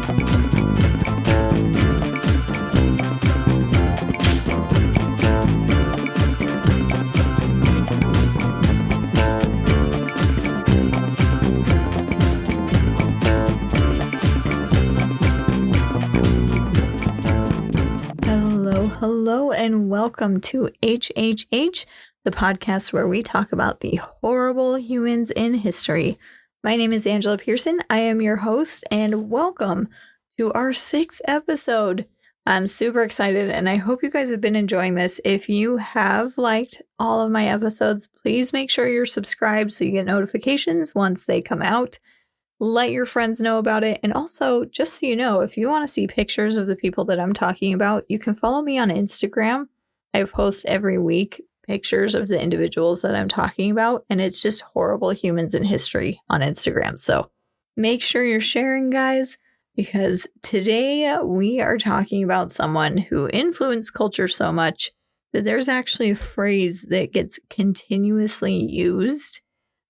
Hello, and welcome to HHH, the podcast where we talk about the horrible humans in history. My name is Angela Pearson. I am your host, and welcome to our 6th episode. I'm super excited, and I hope you guys have been enjoying this. If you have liked all of my episodes, please make sure you're subscribed so you get notifications once they come out. Let your friends know about it. And also, just so you know, if you want to see pictures of the people that I'm talking about, you can follow me on Instagram. I post every week pictures of the individuals that I'm talking about, and it's just horrible humans in history on Instagram. So make sure you're sharing, guys, because today we are talking about someone who influenced culture so much that there's actually a phrase that gets continuously used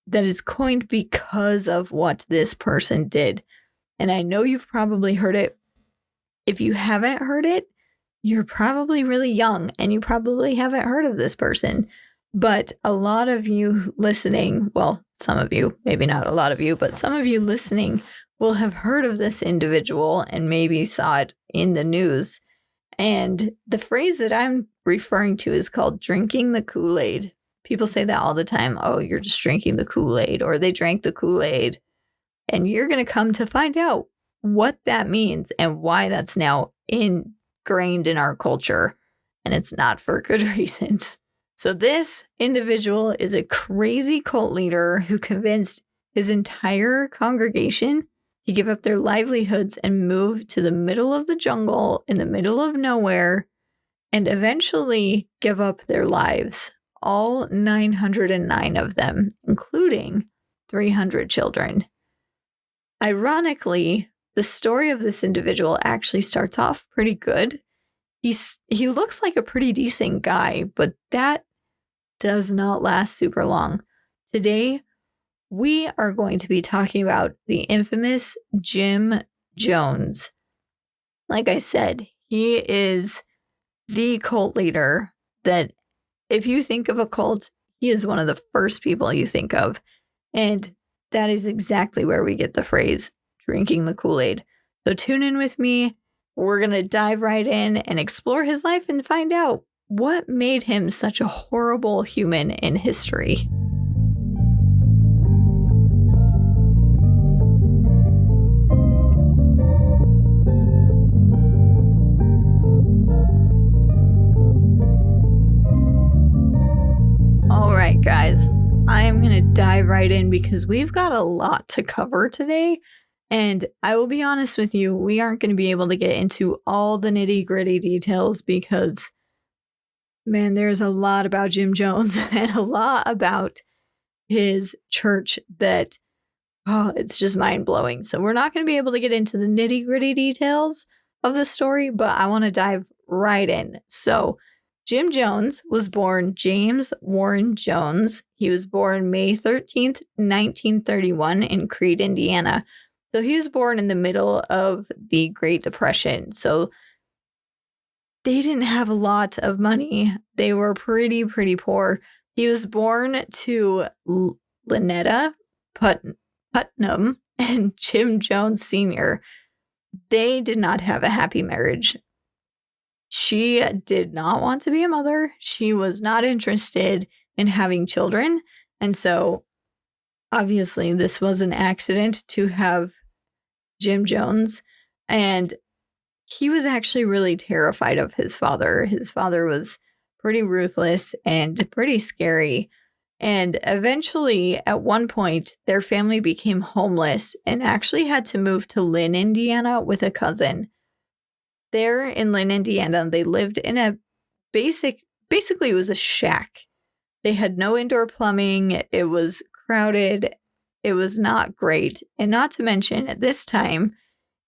that is coined because of what this person did. And I know you've probably heard it. If you haven't heard it, you're probably really young and you probably haven't heard of this person. But a lot of you listening, well, some of you, maybe not a lot of you, but some of you listening will have heard of this individual and maybe saw it in the news. And the phrase that I'm referring to is called drinking the Kool-Aid. People say that all the time. Oh, you're just drinking the Kool-Aid, or they drank the Kool-Aid. And you're going to come to find out what that means and why that's now ingrained in our culture. And it's not for good reasons. So this individual is a crazy cult leader who convinced his entire congregation to give up their livelihoods and move to the middle of the jungle in the middle of nowhere and eventually give up their lives. All 909 of them, including 300 children. Ironically, the story of this individual actually starts off pretty good. He looks like a pretty decent guy, but that does not last super long. Today, we are going to be talking about the infamous Jim Jones. Like I said, he is the cult leader that if you think of a cult, he is one of the first people you think of. And that is exactly where we get the phrase, drinking the Kool-Aid. So tune in with me. We're going to dive right in and explore his life and find out what made him such a horrible human in history. All right, guys, I am going to dive right in because we've got a lot to cover today. And I will be honest with you, we aren't going to be able to get into all the nitty gritty details because, man, there's a lot about Jim Jones and a lot about his church that, it's just mind blowing. So we're not going to be able to get into the nitty gritty details of the story, but I want to dive right in. So Jim Jones was born James Warren Jones. He was born May 13th, 1931 in Creede, Indiana. So he was born in the middle of the Great Depression. So they didn't have a lot of money. They were pretty poor. He was born to Lynetta Putnam and Jim Jones Sr. They did not have a happy marriage. She did not want to be a mother. She was not interested in having children. And so, obviously, this was an accident to have Jim Jones. And he was actually really terrified of his father. His father was pretty ruthless and pretty scary. And eventually, at one point, their family became homeless and actually had to move to Lynn, Indiana with a cousin. There in Lynn, Indiana, they lived in a basically it was a shack. They had no indoor plumbing. It was crowded. It was not great. And not to mention, at this time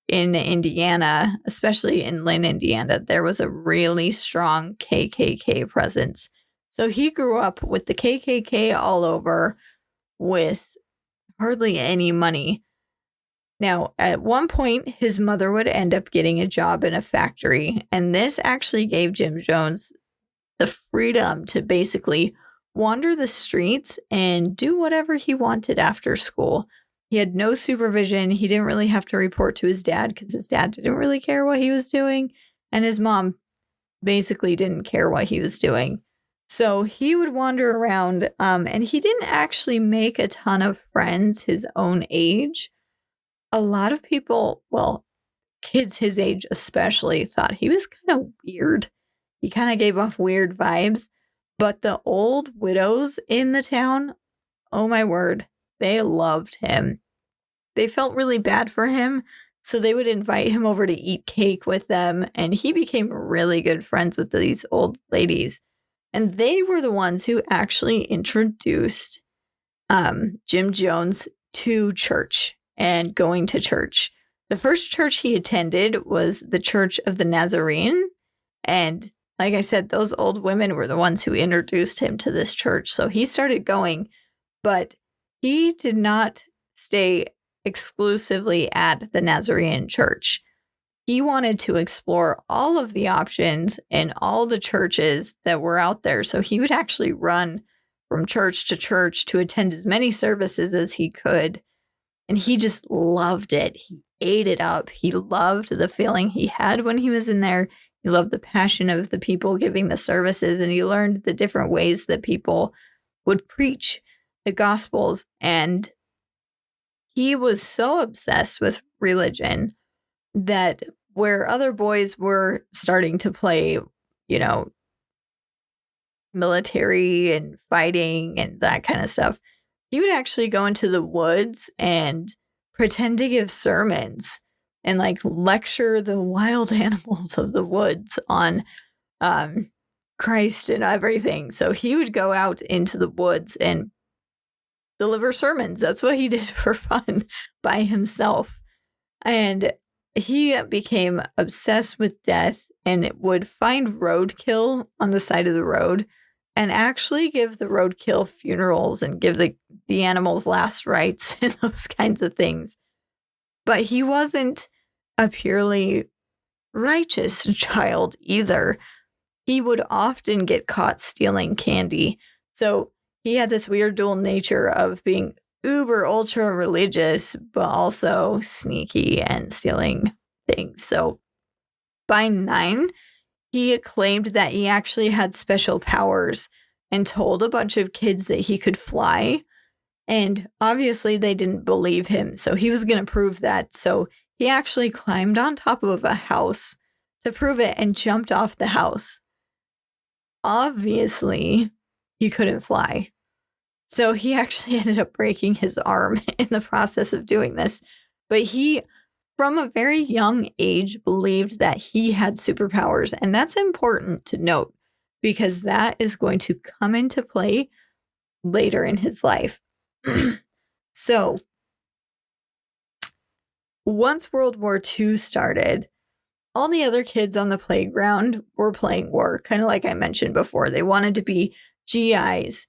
in Indiana, especially in Lynn, Indiana, there was a really strong KKK presence. So he grew up with the KKK all over with hardly any money. Now, at one point, his mother would end up getting a job in a factory, and this actually gave Jim Jones the freedom to basically wander the streets and do whatever he wanted after school. He had no supervision. He didn't really have to report to his dad because his dad didn't really care what he was doing, and his mom basically didn't care what he was doing. So he would wander around, and he didn't actually make a ton of friends his own age. A lot of people, well, kids his age especially, thought he was kind of weird. He kind of gave off weird vibes. But the old widows in the town, oh my word, they loved him. They felt really bad for him, so they would invite him over to eat cake with them, and he became really good friends with these old ladies. And they were the ones who actually introduced Jim Jones to church and going to church. The first church he attended was the Church of the Nazarene. And like I said, those old women were the ones who introduced him to this church. So he started going, but he did not stay exclusively at the Nazarene church. He wanted to explore all of the options and all the churches that were out there. So he would actually run from church to attend as many services as he could. And he just loved it. He ate it up. He loved the feeling he had when he was in there. He loved the passion of the people giving the services. And he learned the different ways that people would preach the Gospels. And he was so obsessed with religion that where other boys were starting to play, military and fighting and that kind of stuff, he would actually go into the woods and pretend to give sermons and lecture the wild animals of the woods on Christ and everything. So he would go out into the woods and deliver sermons. That's what he did for fun by himself. And he became obsessed with death and would find roadkill on the side of the road and actually give the roadkill funerals and give the animals last rites and those kinds of things. But he wasn't a purely righteous child either. He would often get caught stealing candy. So he had this weird dual nature of being uber ultra religious, but also sneaky and stealing things. So by 9, he claimed that he actually had special powers and told a bunch of kids that he could fly. And obviously they didn't believe him. So he was going to prove that. So he actually climbed on top of a house to prove it and jumped off the house. Obviously, he couldn't fly. So he actually ended up breaking his arm in the process of doing this. But he, from a very young age, believed that he had superpowers. And that's important to note because that is going to come into play later in his life. So once World War II started, all the other kids on the playground were playing war, kind of like I mentioned before. They wanted to be GIs.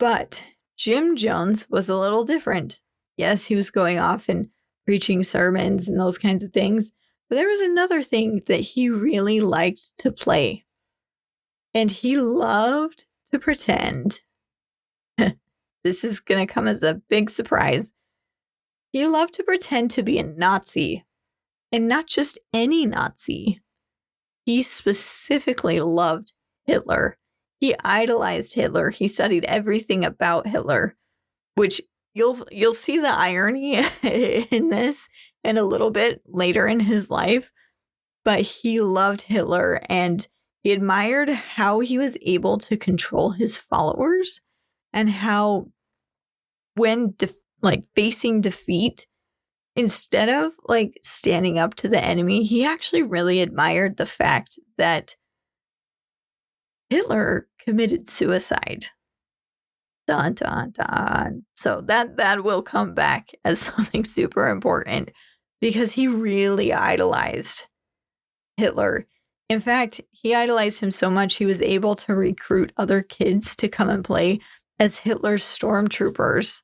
But Jim Jones was a little different. Yes, he was going off and preaching sermons and those kinds of things. But there was another thing that he really liked to play. And he loved to pretend. This is going to come as a big surprise. He loved to pretend to be a Nazi. And not just any Nazi. He specifically loved Hitler. He idolized Hitler. He studied everything about Hitler, which you'll see the irony in this in a little bit later in his life. But he loved Hitler and he admired how he was able to control his followers and how when facing defeat, instead of standing up to the enemy, he actually really admired the fact that Hitler committed suicide. Dun, dun, dun. So that will come back as something super important because he really idolized Hitler. In fact, he idolized him so much he was able to recruit other kids to come and play as Hitler's stormtroopers.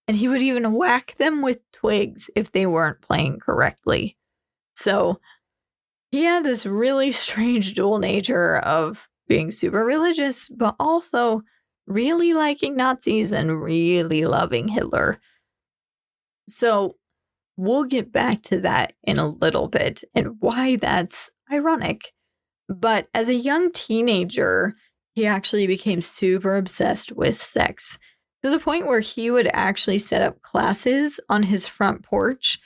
and he would even whack them with twigs if they weren't playing correctly. So he had this really strange dual nature of being super religious, but also really liking Nazis and really loving Hitler. So we'll get back to that in a little bit and why that's ironic. But as a young teenager, he actually became super obsessed with sex to the point where he would actually set up classes on his front porch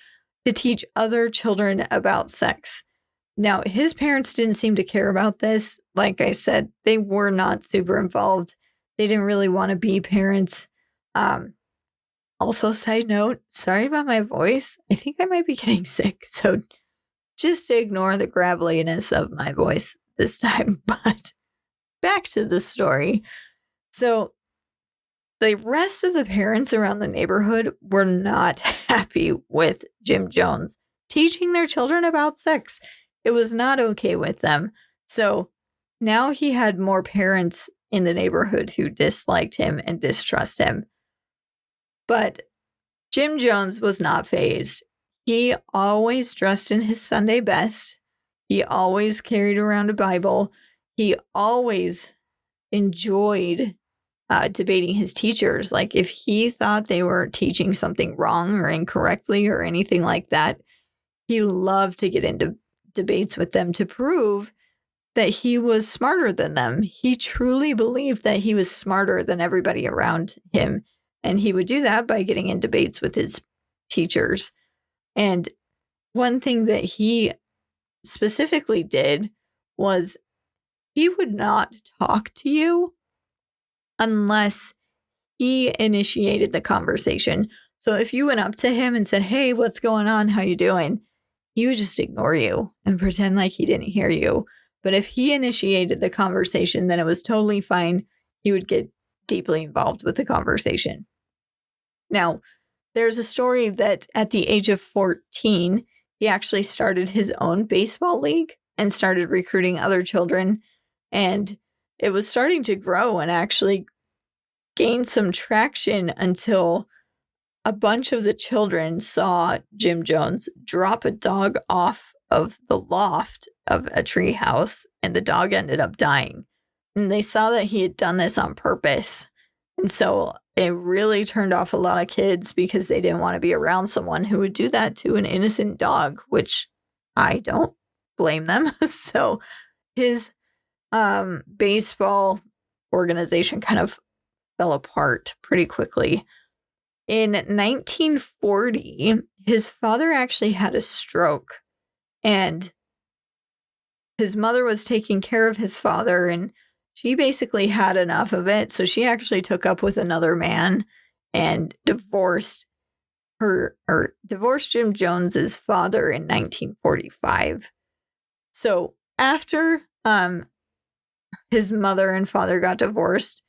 to teach other children about sex. Now, his parents didn't seem to care about this. Like I said, they were not super involved. They didn't really want to be parents. Also, side note, sorry about my voice. I think I might be getting sick, so just ignore the graveliness of my voice this time. But back to the story. So the rest of the parents around the neighborhood were not happy with Jim Jones teaching their children about sex. It was not okay with them. So now he had more parents in the neighborhood who disliked him and distrust him. But Jim Jones was not fazed. He always dressed in his Sunday best. He always carried around a Bible. He always enjoyed debating his teachers. Like if he thought they were teaching something wrong or incorrectly or anything like that, he loved to get into debates with them to prove that he was smarter than them. He truly believed that he was smarter than everybody around him. And he would do that by getting in debates with his teachers. And one thing that he specifically did was he would not talk to you unless he initiated the conversation. So if you went up to him and said, "Hey, what's going on? How you doing?" he would just ignore you and pretend like he didn't hear you. But if he initiated the conversation, then it was totally fine. He would get deeply involved with the conversation. Now, there's a story that at the age of 14, he actually started his own baseball league and started recruiting other children. And it was starting to grow and actually gain some traction until a bunch of the children saw Jim Jones drop a dog off of the loft of a tree house, and the dog ended up dying. And they saw that he had done this on purpose. And so it really turned off a lot of kids because they didn't want to be around someone who would do that to an innocent dog, which I don't blame them. So his baseball organization kind of fell apart pretty quickly. In 1940, his father actually had a stroke, and his mother was taking care of his father, and she basically had enough of it. So she actually took up with another man and divorced Jim Jones's father in 1945. So after his mother and father got divorced,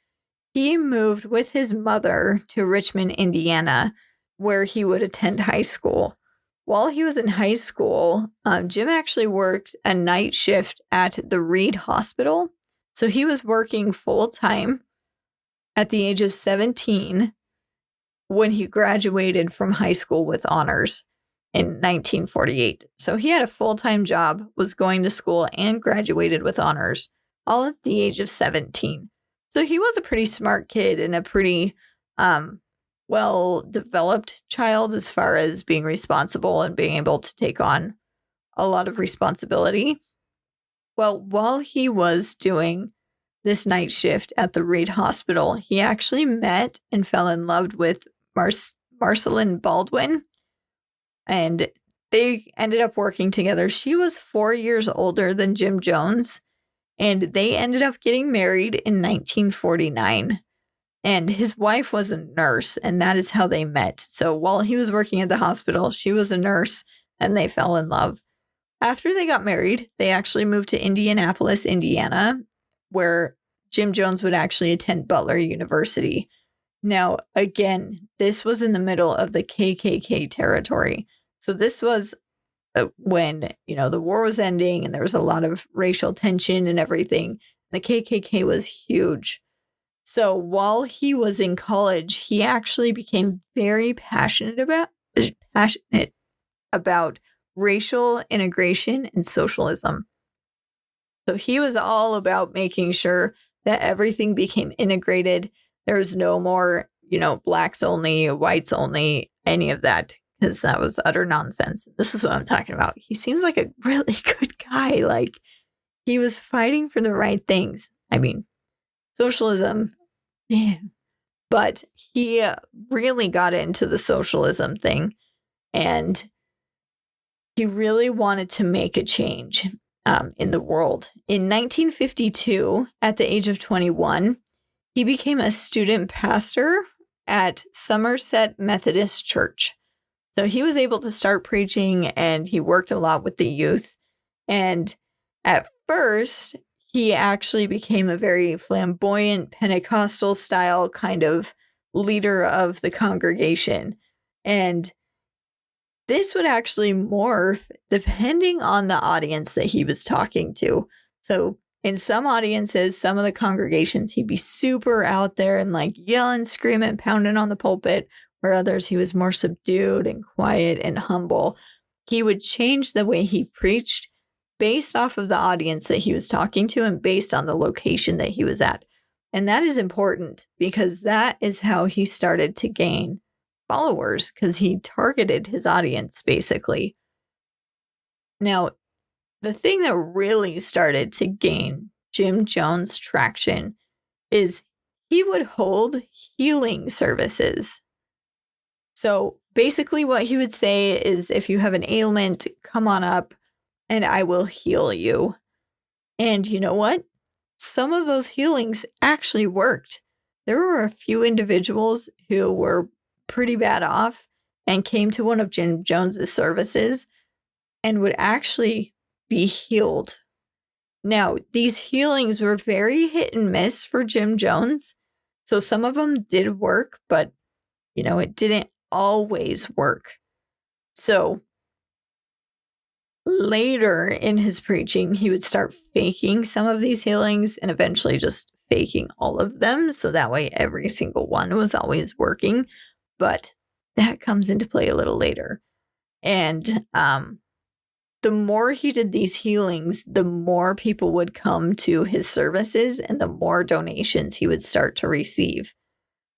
he moved with his mother to Richmond, Indiana, where he would attend high school. While he was in high school, Jim actually worked a night shift at the Reed Hospital. So he was working full-time at the age of 17 when he graduated from high school with honors in 1948. So he had a full-time job, was going to school, and graduated with honors, all at the age of 17. So he was a pretty smart kid and a pretty well-developed child as far as being responsible and being able to take on a lot of responsibility. Well, while he was doing this night shift at the Reed Hospital, he actually met and fell in love with Marceline Baldwin, and they ended up working together. She was 4 years older than Jim Jones, and they ended up getting married in 1949. And his wife was a nurse, and that is how they met. So while he was working at the hospital, she was a nurse, and they fell in love. After they got married, they actually moved to Indianapolis, Indiana, where Jim Jones would actually attend Butler University. Now, again, this was in the middle of the KKK territory. So this was when, the war was ending and there was a lot of racial tension and everything. The KKK was huge. So while he was in college, he actually became very passionate about racial integration and socialism. So he was all about making sure that everything became integrated. There was no more, blacks only, whites only, any of that, because that was utter nonsense. This is what I'm talking about. He seems like a really good guy. Like, he was fighting for the right things. I mean, socialism, yeah. But he really got into the socialism thing, and he really wanted to make a change in the world. In 1952, at the age of 21, he became a student pastor at Somerset Methodist Church. So he was able to start preaching, and he worked a lot with the youth. And at first, he actually became a very flamboyant Pentecostal style kind of leader of the congregation. And this would actually morph depending on the audience that he was talking to. So in some audiences, some of the congregations, he'd be super out there and like yelling, screaming, pounding on the pulpit, where others he was more subdued and quiet and humble. He would change the way he preached based off of the audience that he was talking to and based on the location that he was at. And that is important because that is how he started to gain followers, because he targeted his audience basically. Now, the thing that really started to gain Jim Jones traction is he would hold healing services. So basically what he would say is, if you have an ailment, come on up and I will heal you. And you know what? Some of those healings actually worked. There were a few individuals who were pretty bad off and came to one of Jim Jones's services and would actually be healed. Now, these healings were very hit and miss for Jim Jones. So some of them did work, but, it didn't always work. So later in his preaching, he would start faking some of these healings and eventually just faking all of them. So that way every single one was always working. But that comes into play a little later. And the more he did these healings, the more people would come to his services and the more donations he would start to receive.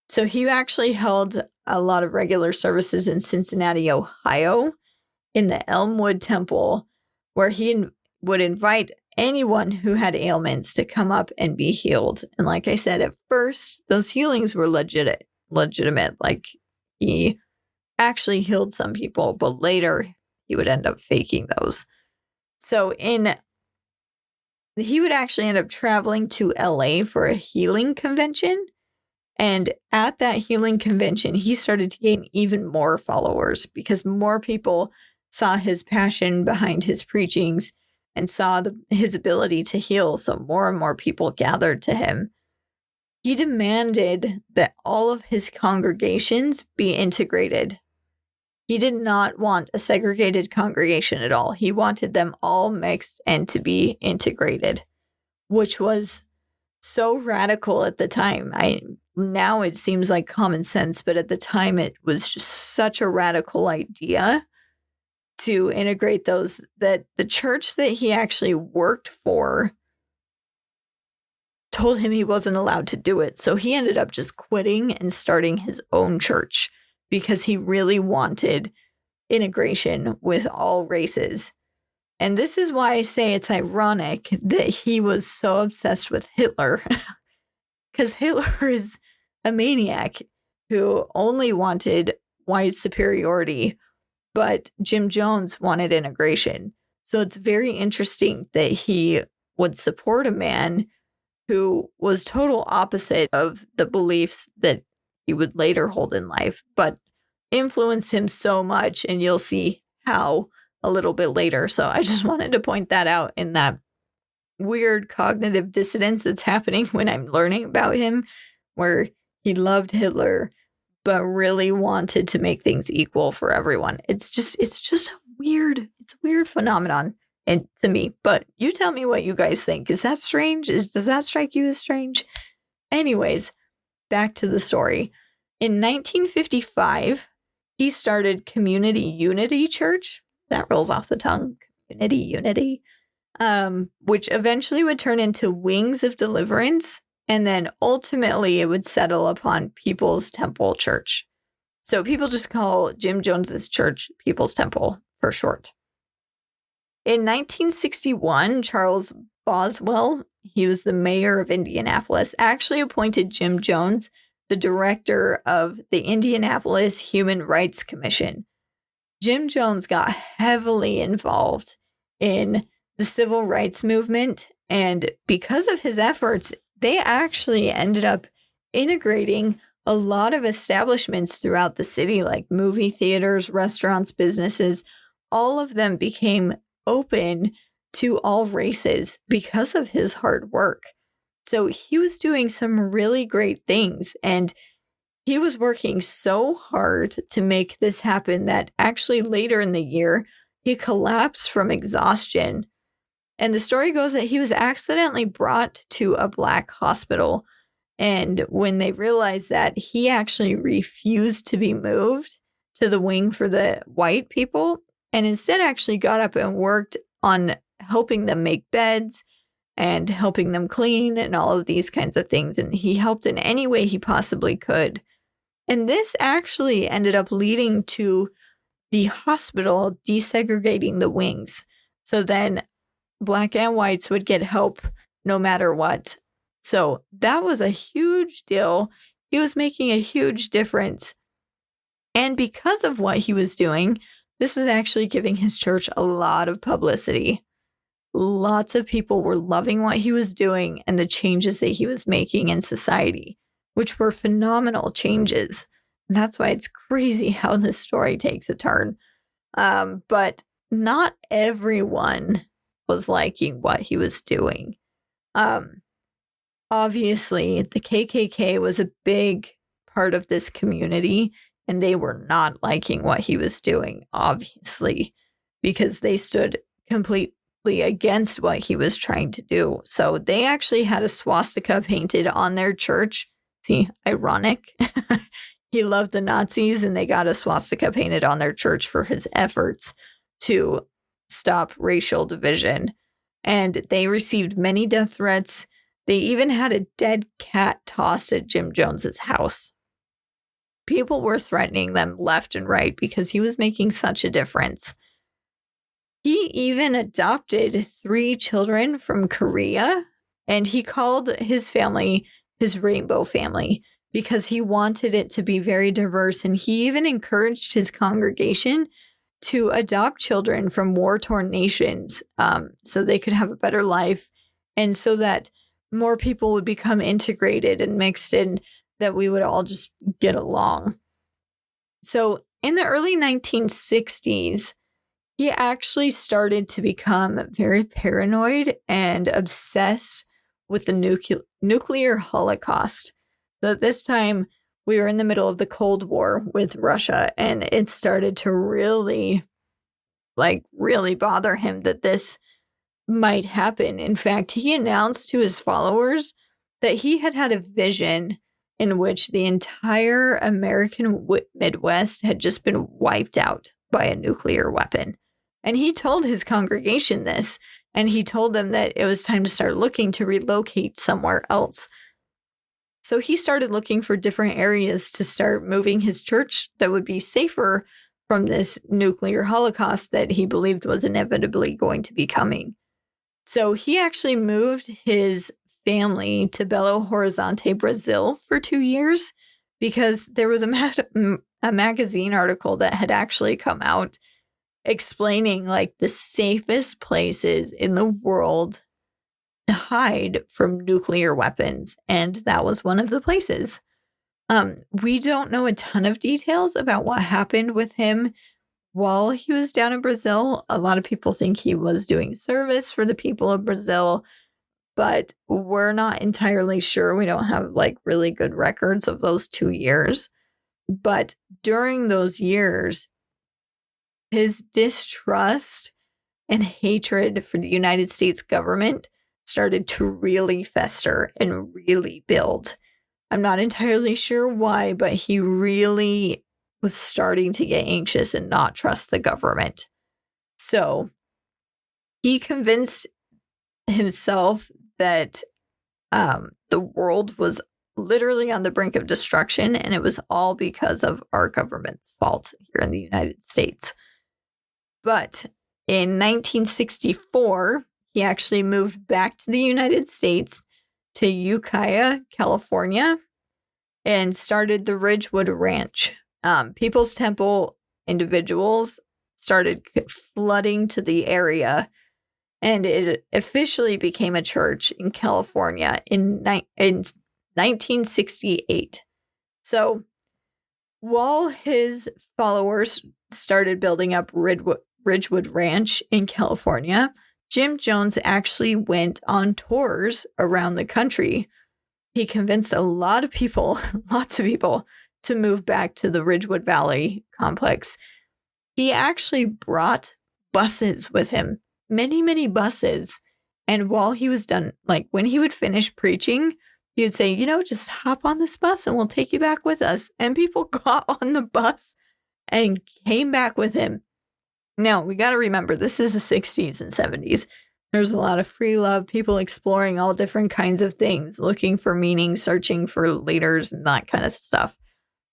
So he actually held a lot of regular services in Cincinnati, Ohio, in the Elmwood Temple, where he would invite anyone who had ailments to come up and be healed. And like I said, at first, those healings were legitimate. Like, he actually healed some people, but later he would end up faking those. So he would actually end up traveling to LA for a healing convention. And at that healing convention, he started to gain even more followers because more people saw his passion behind his preachings and saw his ability to heal. So more and more people gathered to him. He demanded that all of his congregations be integrated. He did not want a segregated congregation at all. He wanted them all mixed and to be integrated, which was so radical at the time. Now it seems like common sense, but at the time it was just such a radical idea to integrate those, that the church that he actually worked for told him he wasn't allowed to do it. So he ended up just quitting and starting his own church because he really wanted integration with all races. And this is why I say it's ironic that he was so obsessed with Hitler, because Hitler is a maniac who only wanted white superiority, but Jim Jones wanted integration. So it's very interesting that he would support a man who was total opposite of the beliefs that he would later hold in life, but influenced him so much, and you'll see how a little bit later. So I just wanted to point that out in that weird cognitive dissonance that's happening when I'm learning about him, where he loved Hitler, but really wanted to make things equal for everyone. It's just a weird phenomenon and to me. But you tell me what you guys think. Is that strange? Does that strike you as strange? Anyways, back to the story. In 1955, he started Community Unity Church. That rolls off the tongue. Community Unity. Which eventually would turn into Wings of Deliverance. And then ultimately it would settle upon People's Temple Church. So people just call Jim Jones's church People's Temple for short. In 1961, Charles Boswell, he was the mayor of Indianapolis, actually appointed Jim Jones the director of the Indianapolis Human Rights Commission. Jim Jones got heavily involved in the civil rights movement, and because of his efforts, they actually ended up integrating a lot of establishments throughout the city, like movie theaters, restaurants, businesses. All of them became open to all races because of his hard work. So he was doing some really great things, and he was working so hard to make this happen that actually later in the year, he collapsed from exhaustion. And the story goes that he was accidentally brought to a black hospital. And when they realized that, he actually refused to be moved to the wing for the white people, and instead actually got up and worked on helping them make beds and helping them clean and all of these kinds of things. And he helped in any way he possibly could. And this actually ended up leading to the hospital desegregating the wings. So then black and whites would get help no matter what. So that was a huge deal. He was making a huge difference. And because of what he was doing, this was actually giving his church a lot of publicity. Lots of people were loving what he was doing and the changes that he was making in society, which were phenomenal changes. And that's why it's crazy how this story takes a turn. But not everyone was liking what he was doing. Obviously, the KKK was a big part of this community, and they were not liking what he was doing, obviously, because they stood completely against what he was trying to do. So they actually had a swastika painted on their church. See, ironic. He loved the Nazis, and they got a swastika painted on their church for his efforts to stop racial division. And they received many death threats. They even had a dead cat tossed at Jim Jones's house. People were threatening them left and right because he was making such a difference. He even adopted 3 children from Korea, and he called his family his rainbow family because he wanted it to be very diverse. And he even encouraged his congregation to adopt children from war-torn nations so they could have a better life, and so that more people would become integrated and mixed in, that we would all just get along. So in the early 1960s, he actually started to become very paranoid and obsessed with the nuclear holocaust. So at this time, we were in the middle of the Cold War with Russia, and it started to really bother him that this might happen. In fact, he announced to his followers that he had had a vision in which the entire American Midwest had just been wiped out by a nuclear weapon. And he told his congregation this, and he told them that it was time to start looking to relocate somewhere else. So he started looking for different areas to start moving his church that would be safer from this nuclear holocaust that he believed was inevitably going to be coming. So he actually moved his family to Belo Horizonte, Brazil for 2 years because there was a magazine article that had actually come out explaining like the safest places in the world to hide from nuclear weapons. And that was one of the places. We don't know a ton of details about what happened with him while he was down in Brazil. A lot of people think he was doing service for the people of Brazil, but we're not entirely sure. We don't have like really good records of those 2 years. But during those years, his distrust and hatred for the United States government started to really fester and really build. I'm not entirely sure why, but he really was starting to get anxious and not trust the government. So he convinced himself that the world was literally on the brink of destruction, and it was all because of our government's fault here in the United States. But in 1964, he actually moved back to the United States to Ukiah, California, and started the Ridgewood Ranch. People's Temple individuals started flooding to the area, and it officially became a church in California in 1968. So while his followers started building up Ridgewood Ranch in California, Jim Jones actually went on tours around the country. He convinced a lot of people, lots of people, to move back to the Ridgewood Valley complex. He actually brought buses with him, many, many buses. And while he was done, like when he would finish preaching, he would say, just hop on this bus and we'll take you back with us. And people got on the bus and came back with him. Now, we got to remember, this is the 60s and 70s. There's a lot of free love, people exploring all different kinds of things, looking for meaning, searching for leaders and that kind of stuff.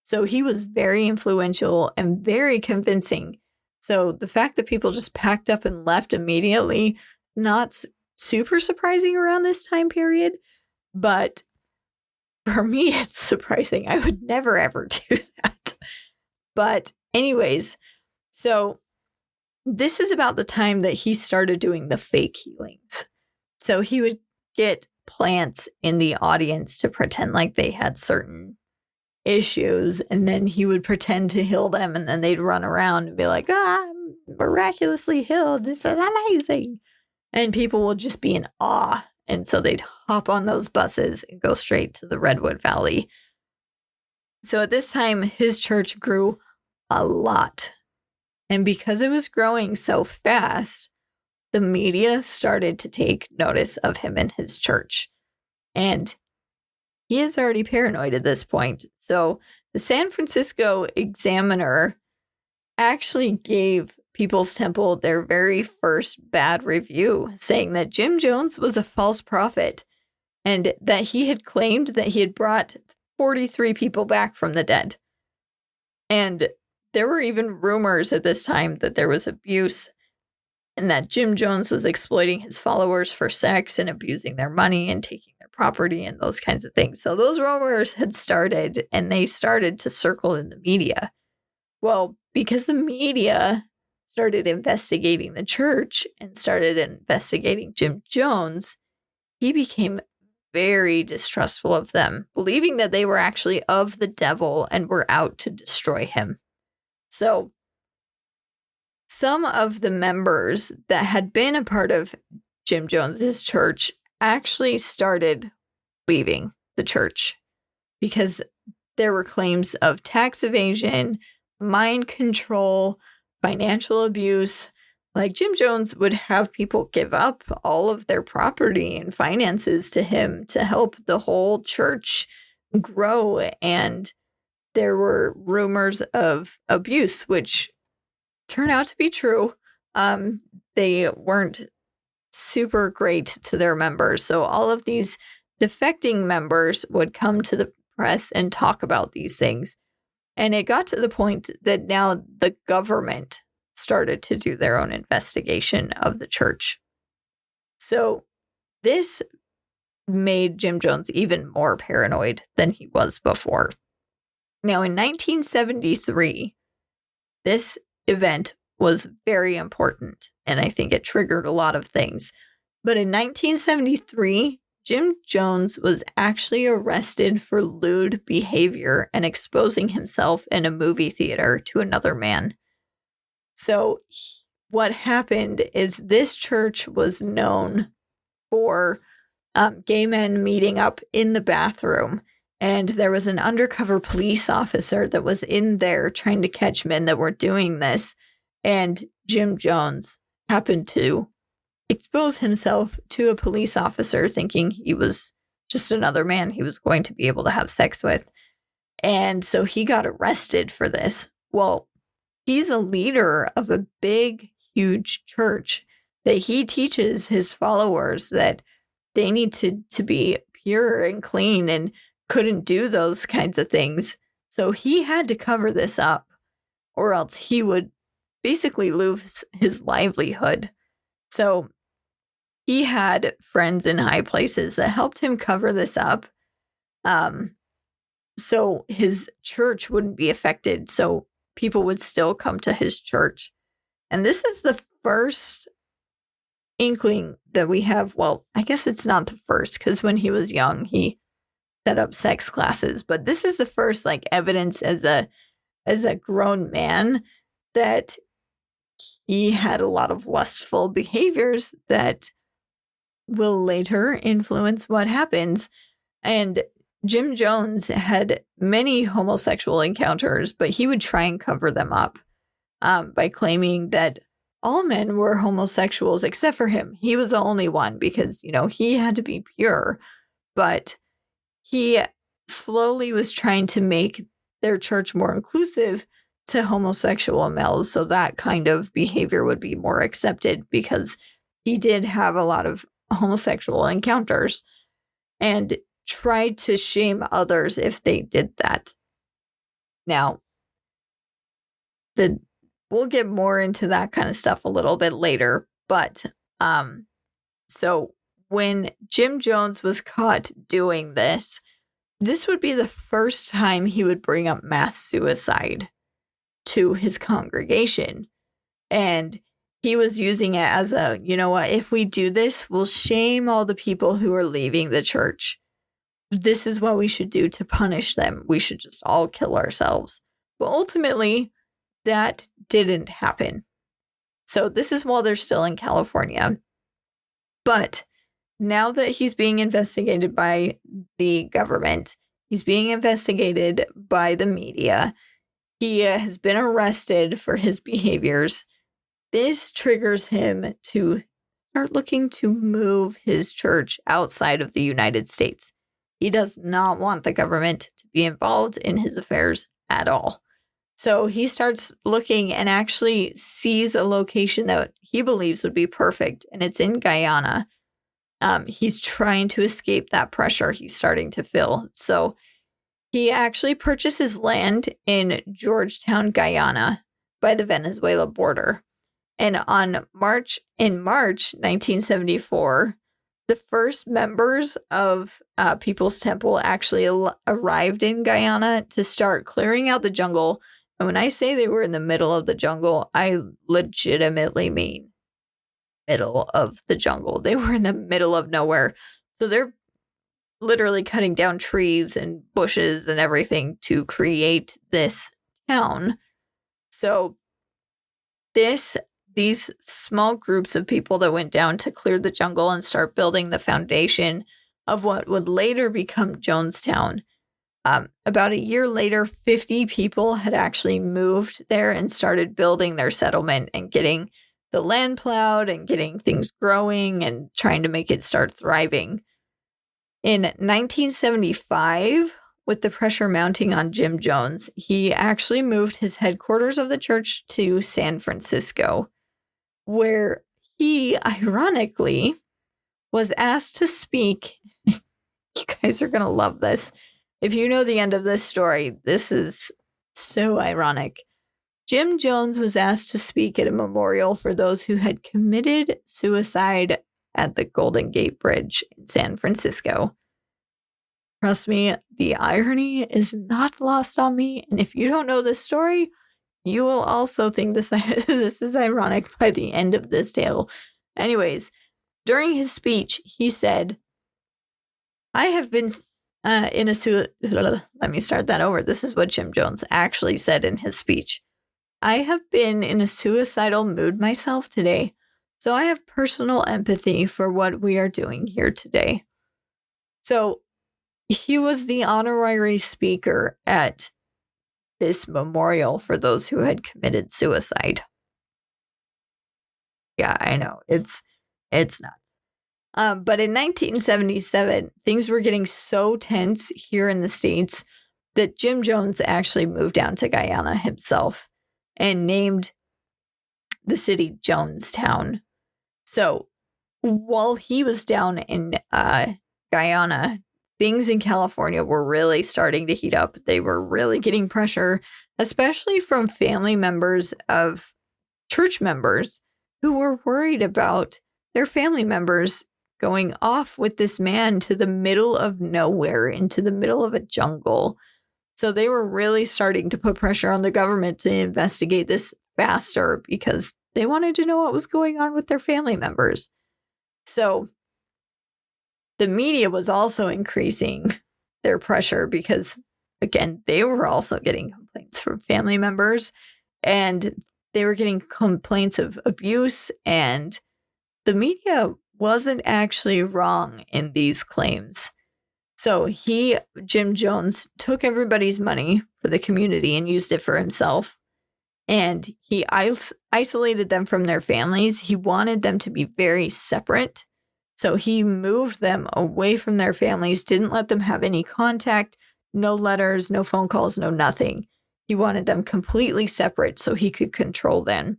So he was very influential and very convincing. So the fact that people just packed up and left immediately, not super surprising around this time period. But for me, it's surprising. I would never, ever do that. But anyways, so this is about the time that he started doing the fake healings. So he would get plants in the audience to pretend like they had certain issues, and then he would pretend to heal them, and then they'd run around and be like, I'm miraculously healed. This is amazing. And people will just be in awe. And so they'd hop on those buses and go straight to the Redwood Valley. So at this time, his church grew a lot. And because it was growing so fast, the media started to take notice of him and his church. And he is already paranoid at this point. So the San Francisco Examiner actually gave People's Temple their very first bad review, saying that Jim Jones was a false prophet and that he had claimed that he had brought 43 people back from the dead. And there were even rumors at this time that there was abuse and that Jim Jones was exploiting his followers for sex and abusing their money and taking their property and those kinds of things. So those rumors had started, and they started to circle in the media. Well, because the media started investigating the church and started investigating Jim Jones, he became very distrustful of them, believing that they were actually of the devil and were out to destroy him. So some of the members that had been a part of Jim Jones's church actually started leaving the church because there were claims of tax evasion, mind control, financial abuse. Like Jim Jones would have people give up all of their property and finances to him to help the whole church grow. And there were rumors of abuse, which turned out to be true. They weren't super great to their members. So all of these defecting members would come to the press and talk about these things. And it got to the point that now the government started to do their own investigation of the church. So this made Jim Jones even more paranoid than he was before. Now, in 1973, this event was very important, and I think it triggered a lot of things. But in 1973, Jim Jones was actually arrested for lewd behavior and exposing himself in a movie theater to another man. So what happened is this church was known for gay men meeting up in the bathroom. And there was an undercover police officer that was in there trying to catch men that were doing this. And Jim Jones happened to expose himself to a police officer thinking he was just another man he was going to be able to have sex with. And so he got arrested for this. Well, he's a leader of a big, huge church that he teaches his followers that they need to be pure and clean and couldn't do those kinds of things. So he had to cover this up, or else he would basically lose his livelihood. So he had friends in high places that helped him cover this up. So his church wouldn't be affected. So people would still come to his church. And this is the first inkling that we have. Well, I guess it's not the first, because when he was young, he set up sex classes. But this is the first evidence as a grown man that he had a lot of lustful behaviors that will later influence what happens. And Jim Jones had many homosexual encounters, but he would try and cover them up by claiming that all men were homosexuals except for him. He was the only one because, he had to be pure. But he slowly was trying to make their church more inclusive to homosexual males, so that kind of behavior would be more accepted, because he did have a lot of homosexual encounters and tried to shame others if they did that. Now, we'll get more into that kind of stuff a little bit later, but so when Jim Jones was caught doing this would be the first time he would bring up mass suicide to his congregation. And he was using it as if we do this, we'll shame all the people who are leaving the church. This is what we should do to punish them. We should just all kill ourselves. But ultimately, that didn't happen. So this is while they're still in California. But now that he's being investigated by the government, he's being investigated by the media, he has been arrested for his behaviors. This triggers him to start looking to move his church outside of the United States. He does not want the government to be involved in his affairs at all. So he starts looking and actually sees a location that he believes would be perfect, and it's in Guyana. He's trying to escape that pressure he's starting to feel. So he actually purchases land in Georgetown, Guyana, by the Venezuela border. And in March 1974, the first members of People's Temple actually arrived in Guyana to start clearing out the jungle. And when I say they were in the middle of the jungle, I legitimately mean middle of the jungle. They were in the middle of nowhere. So they're literally cutting down trees and bushes and everything to create this town. So these small groups of people that went down to clear the jungle and start building the foundation of what would later become Jonestown. About a year later, 50 people had actually moved there and started building their settlement and getting the land plowed and getting things growing and trying to make it start thriving. In 1975, with the pressure mounting on Jim Jones, he actually moved his headquarters of the church to San Francisco, where he, ironically, was asked to speak. You guys are going to love this. If you know the end of this story, this is so ironic. Jim Jones was asked to speak at a memorial for those who had committed suicide at the Golden Gate Bridge in San Francisco. Trust me, the irony is not lost on me. And if you don't know this story, you will also think this is ironic by the end of this tale. Anyways, during his speech, he said, I have been in a let me start that over. This is what Jim Jones actually said in his speech. I have been in a suicidal mood myself today, so I have personal empathy for what we are doing here today. So he was the honorary speaker at this memorial for those who had committed suicide. Yeah, I know. It's nuts. But in 1977, things were getting so tense here in the States that Jim Jones actually moved down to Guyana himself and named the city Jonestown. So while he was down in Guyana, things in California were really starting to heat up. They were really getting pressure, especially from family members of church members who were worried about their family members going off with this man to the middle of nowhere, into the middle of a jungle. So they were really starting to put pressure on the government to investigate this faster because they wanted to know what was going on with their family members. So the media was also increasing their pressure because, again, they were also getting complaints from family members and they were getting complaints of abuse, and the media wasn't actually wrong in these claims. So Jim Jones, took everybody's money for the community and used it for himself. And he isolated them from their families. He wanted them to be very separate. So he moved them away from their families, didn't let them have any contact, no letters, no phone calls, no nothing. He wanted them completely separate so he could control them.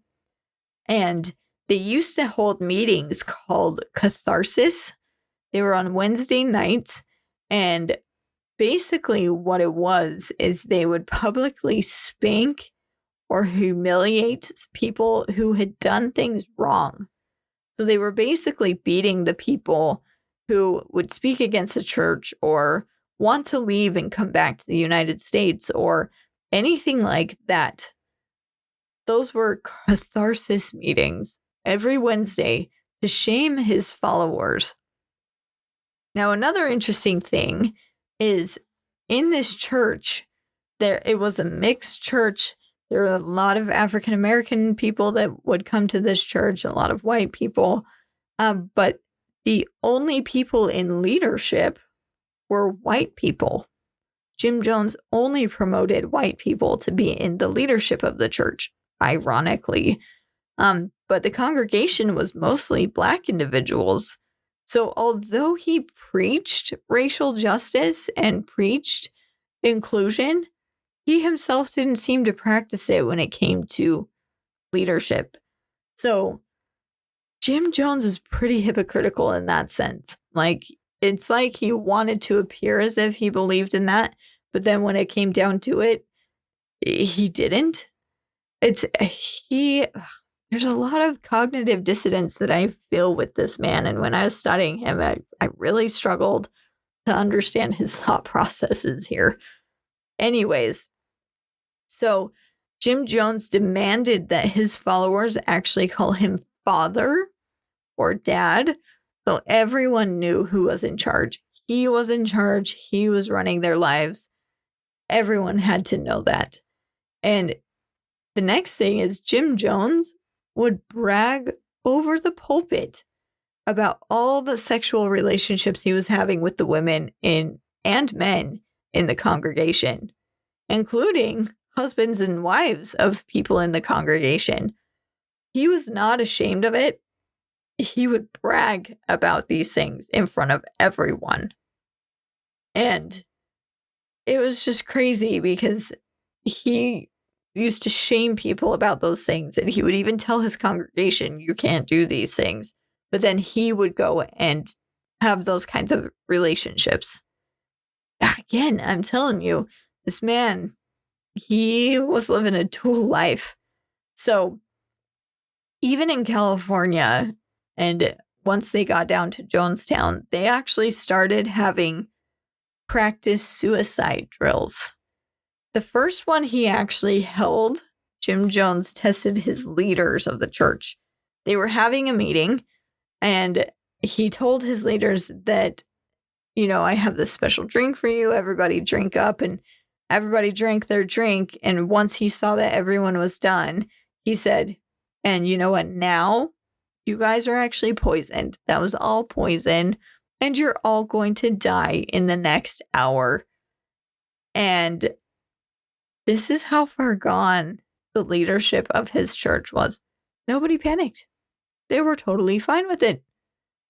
And they used to hold meetings called catharsis. They were on Wednesday nights. And basically what it was is they would publicly spank or humiliate people who had done things wrong. So they were basically beating the people who would speak against the church or want to leave and come back to the United States or anything like that. Those were catharsis meetings every Wednesday to shame his followers. Now, another interesting thing is in this church, it was a mixed church. There were a lot of African American people that would come to this church, a lot of white people. But the only people in leadership were white people. Jim Jones only promoted white people to be in the leadership of the church, ironically. But the congregation was mostly Black individuals. So although he preached racial justice and preached inclusion, he himself didn't seem to practice it when it came to leadership. So Jim Jones is pretty hypocritical in that sense. It's like he wanted to appear as if he believed in that, but then when it came down to it, he didn't. There's a lot of cognitive dissonance that I feel with this man. And when I was studying him, I really struggled to understand his thought processes here. Anyways, so Jim Jones demanded that his followers actually call him father or dad. So everyone knew who was in charge. He was in charge. He was running their lives. Everyone had to know that. And the next thing is Jim Jones would brag over the pulpit about all the sexual relationships he was having with the women and men in the congregation, including husbands and wives of people in the congregation. He was not ashamed of it. He would brag about these things in front of everyone. And it was just crazy because he used to shame people about those things. And he would even tell his congregation, you can't do these things. But then he would go and have those kinds of relationships. Again, I'm telling you, this man, he was living a dual life. So even in California, and once they got down to Jonestown, they actually started having practice suicide drills. The first one he actually held, Jim Jones tested his leaders of the church. They were having a meeting, and he told his leaders that, I have this special drink for you. Everybody drink up. And everybody drank their drink. And once he saw that everyone was done, he said, and you know what? Now you guys are actually poisoned. That was all poison. And you're all going to die in the next hour. And this is how far gone the leadership of his church was. Nobody panicked. They were totally fine with it.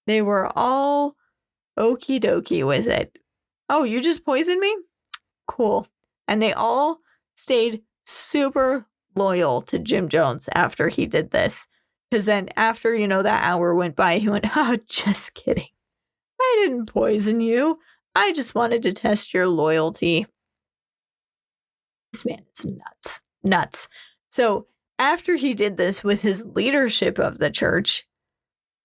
They were all okie dokie with it. Oh, you just poisoned me? Cool. And they all stayed super loyal to Jim Jones after he did this. Because then after, that hour went by, he went, oh, just kidding. I didn't poison you. I just wanted to test your loyalty. This man is nuts. Nuts. So after he did this with his leadership of the church,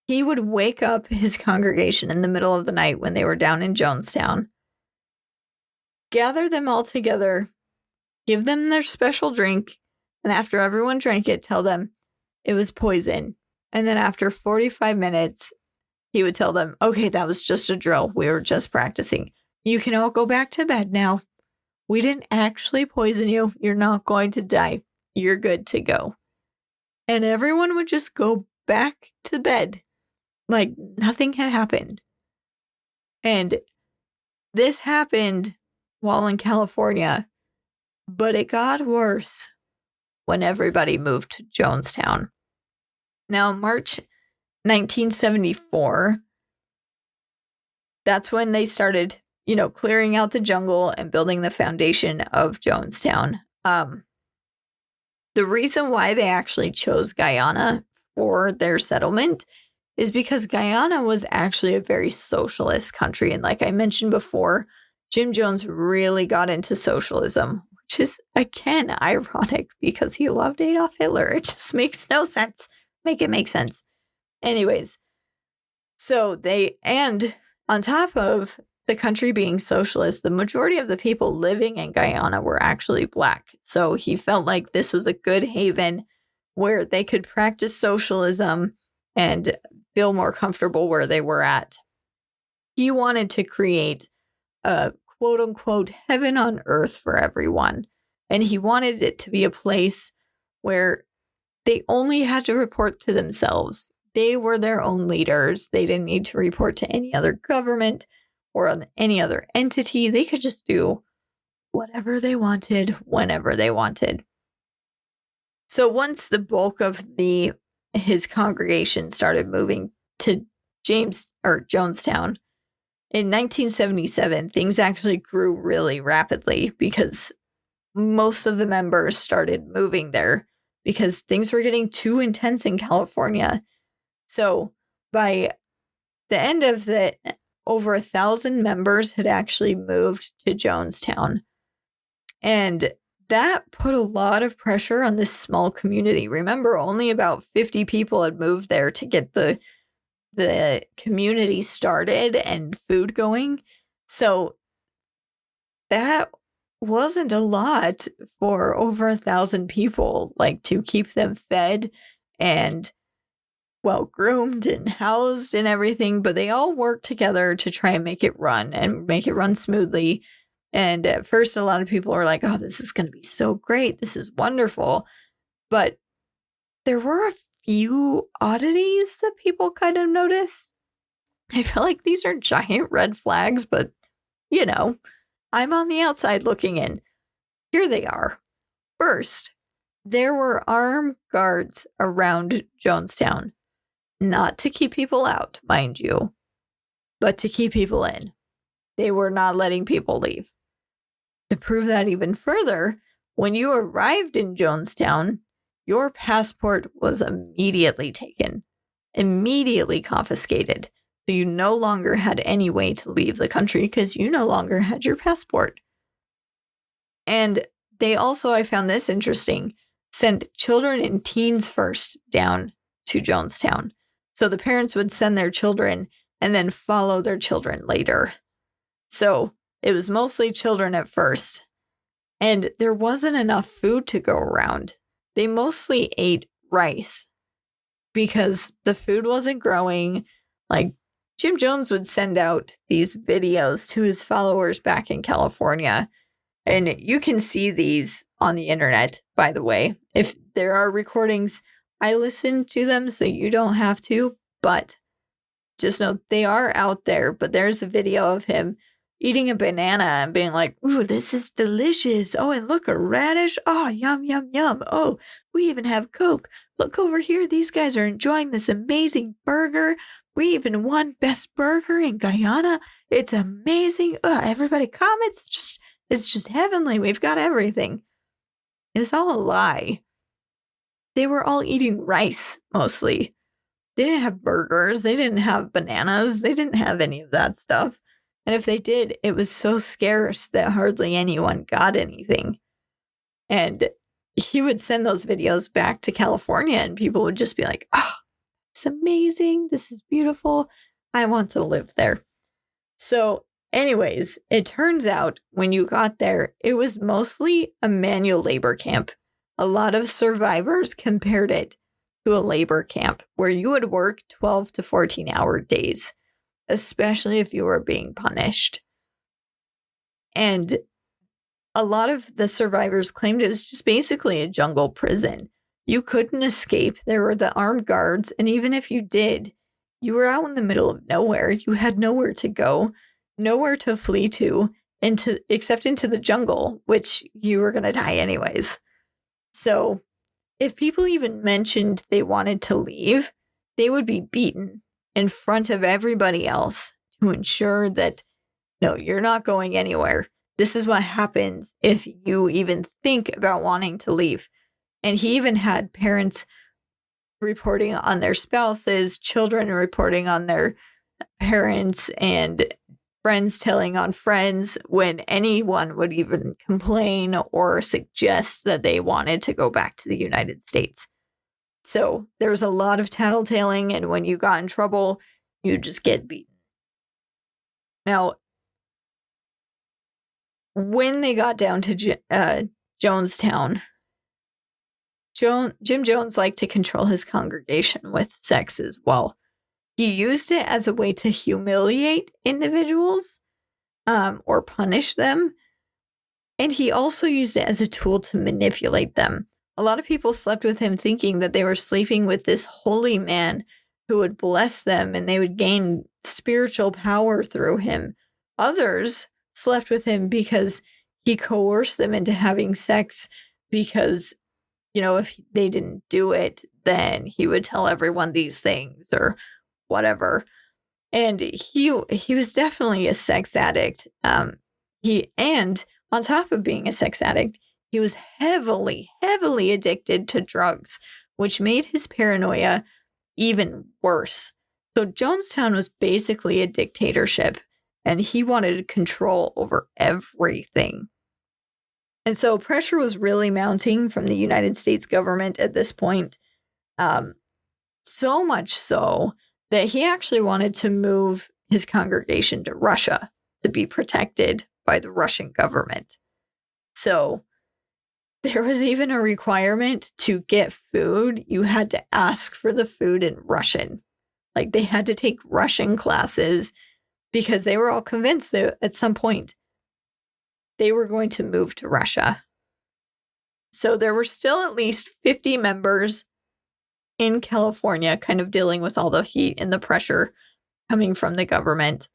he would wake up his congregation in the middle of the night when they were down in Jonestown, gather them all together, give them their special drink, and after everyone drank it, tell them it was poison. And then after 45 minutes, he would tell them, okay, that was just a drill. We were just practicing. You can all go back to bed now. We didn't actually poison you. You're not going to die. You're good to go. And everyone would just go back to bed like nothing had happened. And this happened while in California, but it got worse when everybody moved to Jonestown. Now, March 1974, that's when they started, clearing out the jungle and building the foundation of Jonestown. The reason why they actually chose Guyana for their settlement is because Guyana was actually a very socialist country. And like I mentioned before, Jim Jones really got into socialism, which is, again, ironic because he loved Adolf Hitler. It just makes no sense. Make it make sense. Anyways, so and on top of the country being socialist, the majority of the people living in Guyana were actually Black. So he felt like this was a good haven where they could practice socialism and feel more comfortable where they were at. He wanted to create a quote unquote heaven on earth for everyone. And he wanted it to be a place where they only had to report to themselves. They were their own leaders. They didn't need to report to any other government or any other entity. They could just do whatever they wanted, whenever they wanted. So once the bulk of his congregation started moving to Jonestown, in 1977, things actually grew really rapidly because most of the members started moving there because things were getting too intense in California. So by the end of over 1,000 members had actually moved to Jonestown. And that put a lot of pressure on this small community. Remember, only about 50 people had moved there to get the community started and food going. So that wasn't a lot for over 1,000 people, like to keep them fed and groomed and housed and everything, but they all worked together to try and make it run smoothly. And at first, a lot of people were like, oh, this is going to be so great. This is wonderful. But there were a few oddities that people kind of noticed. I feel like these are giant red flags, but, I'm on the outside looking in. Here they are. First, there were armed guards around Jonestown. Not to keep people out, mind you, but to keep people in. They were not letting people leave. To prove that even further, when you arrived in Jonestown, your passport was immediately taken, immediately confiscated. So you no longer had any way to leave the country because you no longer had your passport. And they also, I found this interesting, sent children and teens first down to Jonestown. So the parents would send their children and then follow their children later. So it was mostly children at first. And there wasn't enough food to go around. They mostly ate rice because the food wasn't growing. Like Jim Jones would send out these videos to his followers back in California. And you can see these on the internet, by the way. If there are recordings, I listen to them so you don't have to, but just know they are out there. But there's a video of him eating a banana and being like, ooh, this is delicious. Oh, and look, a radish. Oh, yum, yum, yum. Oh, we even have Coke. Look over here. These guys are enjoying this amazing burger. We even won Best Burger in Guyana. It's amazing. Everybody come. It's just heavenly. We've got everything. It was all a lie. They were all eating rice, mostly. They didn't have burgers. They didn't have bananas. They didn't have any of that stuff. And if they did, it was so scarce that hardly anyone got anything. And he would send those videos back to California, and people would just be like, oh, it's amazing. This is beautiful. I want to live there. So anyways, it turns out when you got there, it was mostly a manual labor camp. A lot of survivors compared it to a labor camp where you would work 12 to 14-hour days, especially if you were being punished. And a lot of the survivors claimed it was just basically a jungle prison. You couldn't escape. There were the armed guards, and even if you did, you were out in the middle of nowhere. You had nowhere to go, nowhere to flee to, except into the jungle, which you were going to die anyways. So if people even mentioned they wanted to leave, they would be beaten in front of everybody else to ensure that, no, you're not going anywhere. This is what happens if you even think about wanting to leave. And he even had parents reporting on their spouses, children reporting on their parents, and friends telling on friends when anyone would even complain or suggest that they wanted to go back to the United States. So there was a lot of tattletaling, and when you got in trouble, you just get beaten. Now, when they got down to Jonestown, Jim Jones liked to control his congregation with sex as well. He used it as a way to humiliate individuals or punish them. And he also used it as a tool to manipulate them. A lot of people slept with him thinking that they were sleeping with this holy man who would bless them and they would gain spiritual power through him. Others slept with him because he coerced them into having sex because, you know, if they didn't do it, then he would tell everyone these things or whatever. And he was definitely a sex addict. And on top of being a sex addict, he was heavily, heavily addicted to drugs, which made his paranoia even worse. So Jonestown was basically a dictatorship, and he wanted control over everything. And so pressure was really mounting from the United States government at this point. So much so that he actually wanted to move his congregation to Russia to be protected by the Russian government. So there was even a requirement to get food. You had to ask for the food in Russian. Like they had to take Russian classes because they were all convinced that at some point they were going to move to Russia. So there were still at least 50 members in California kind of dealing with all the heat and the pressure coming from the government.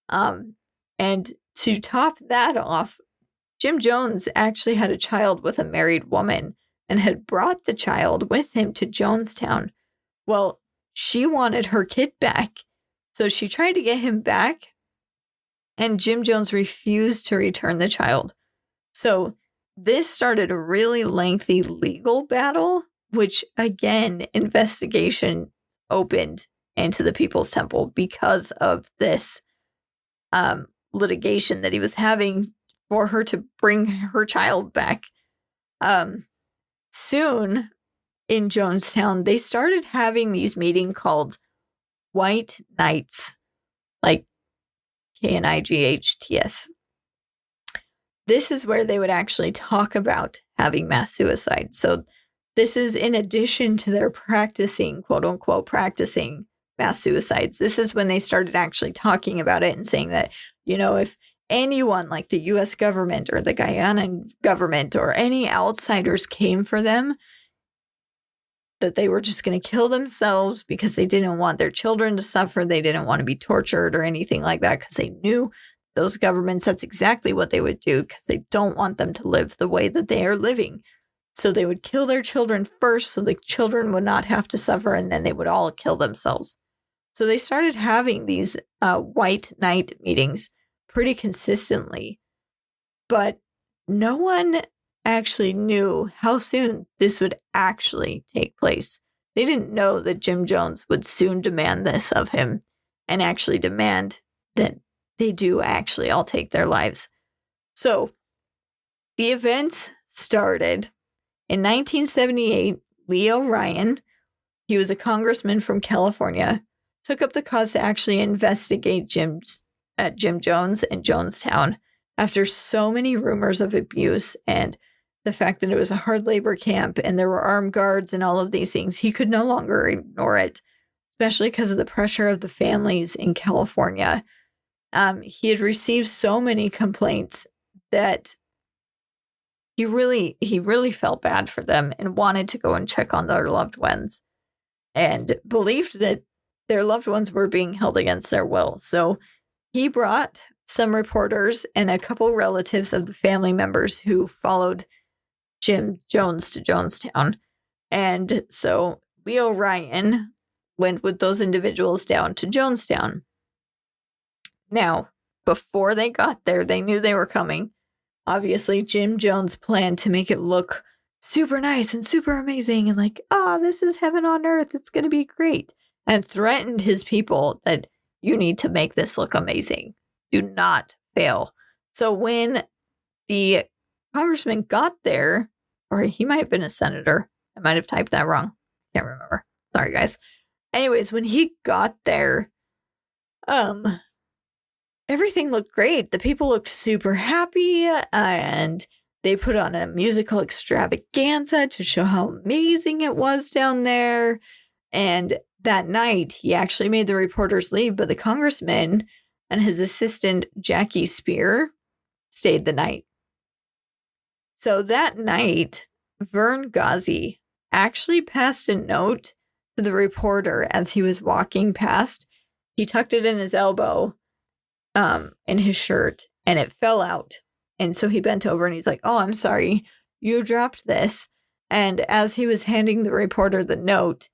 And to top that off, Jim Jones actually had a child with a married woman and had brought the child with him to Jonestown. Well, she wanted her kid back, so she tried to get him back, and Jim Jones refused to return the child. So this started a really lengthy legal battle, which, again, investigation opened into the People's Temple because of this litigation that he was having for her to bring her child back. Soon in Jonestown, they started having these meetings called White Nights, like KNIGHTS. This is where they would actually talk about having mass suicide. So this is in addition to their practicing, quote unquote, practicing mass suicides. This is when they started actually talking about it and saying that, you know, if anyone like the U.S. government or the Guyanan government or any outsiders came for them, that they were just going to kill themselves because they didn't want their children to suffer. They didn't want to be tortured or anything like that because they knew those governments, that's exactly what they would do because they don't want them to live the way that they are living. So they would kill their children first so the children would not have to suffer, and then they would all kill themselves. So they started having these white knight meetings pretty consistently. But no one actually knew how soon this would actually take place. They didn't know that Jim Jones would soon demand this of him and actually demand that they do actually all take their lives. So the events started in 1978. Leo Ryan, he was a congressman from California, took up the cause to actually investigate Jim Jones and Jonestown after so many rumors of abuse and the fact that it was a hard labor camp and there were armed guards and all of these things. He could no longer ignore it, especially because of the pressure of the families in California. He had received so many complaints that he really felt bad for them and wanted to go and check on their loved ones and believed that their loved ones were being held against their will. So he brought some reporters and a couple relatives of the family members who followed Jim Jones to Jonestown. And so Leo Ryan went with those individuals down to Jonestown. Now, before they got there, they knew they were coming. Obviously, Jim Jones planned to make it look super nice and super amazing and like, this is heaven on earth. It's going to be great. And threatened his people that you need to make this look amazing. Do not fail. So when the congressman got there, or he might have been a senator. I might have typed that wrong. Can't remember. Sorry, guys. Anyways, when he got there, everything looked great. The people looked super happy, and they put on a musical extravaganza to show how amazing it was down there. And that night, he actually made the reporters leave, but the congressman and his assistant, Jackie Spear, stayed the night. So that night, Vern Ghazi actually passed a note to the reporter as he was walking past. He tucked it in his elbow, in his shirt, and it fell out. And so he bent over and he's like, "Oh, I'm sorry, you dropped this." And as he was handing the reporter the note,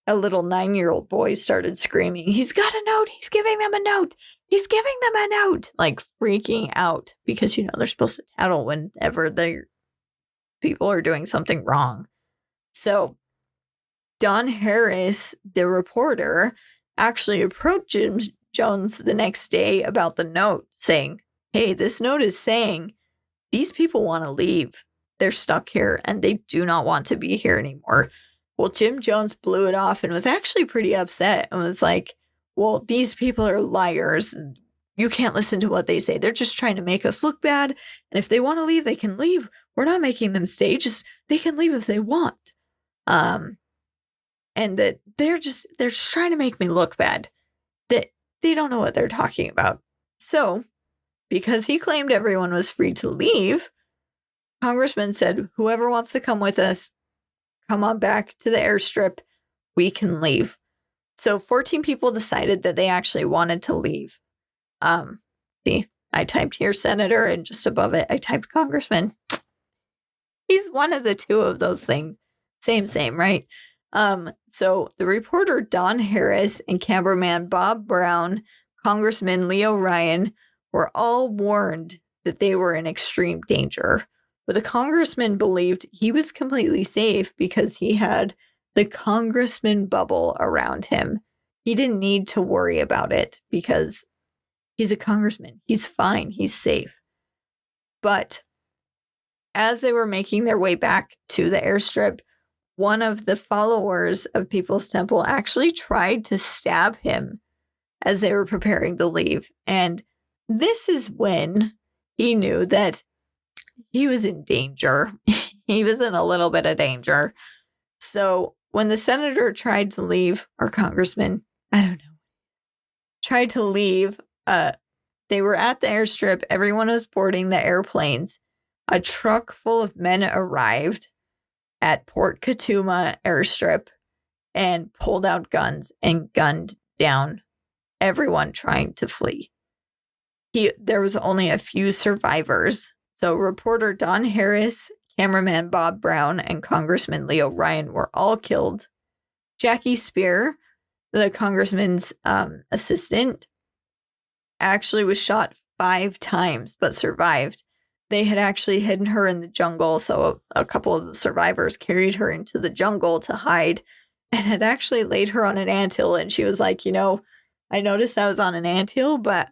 a little 9-year-old boy started screaming, "He's got a note! He's giving them a note! He's giving them a note!" Like freaking out because, they're supposed to tattle whenever their people are doing something wrong. So Don Harris, the reporter, actually approached Jim Jones the next day about the note, saying, "Hey, this note is saying these people want to leave. They're stuck here and they do not want to be here anymore." Well, Jim Jones blew it off and was actually pretty upset and was like, "Well, these people are liars. You can't listen to what they say. They're just trying to make us look bad. And if they want to leave, they can leave. We're not making them stay. Just they can leave if they want." And that they're just trying to make me look bad. That they don't know what they're talking about. So, because he claimed everyone was free to leave, Congressman said, "Whoever wants to come with us, come on back to the airstrip. We can leave." So 14 people decided that they actually wanted to leave. See, I typed here senator, and just above it, I typed congressman. He's one of the two of those things. Same, right? So the reporter Don Harris and cameraman Bob Brown, Congressman Leo Ryan were all warned that they were in extreme danger. But the congressman believed he was completely safe because he had the congressman bubble around him. He didn't need to worry about it because he's a congressman. He's fine. He's safe. But as they were making their way back to the airstrip, one of the followers of People's Temple actually tried to stab him as they were preparing to leave. And this is when he knew that he was in danger. He was in a little bit of danger. So when the senator tried to leave, or congressman, I don't know, tried to leave, they were at the airstrip. Everyone was boarding the airplanes. A truck full of men arrived at Port Katuma airstrip and pulled out guns and gunned down everyone trying to flee. There was only a few survivors. So reporter Don Harris, cameraman Bob Brown, and Congressman Leo Ryan were all killed. Jackie Spear, the congressman's assistant, actually was shot 5 times but survived. They had actually hidden her in the jungle, so a couple of the survivors carried her into the jungle to hide and had actually laid her on an anthill. And she was like, I noticed I was on an anthill, but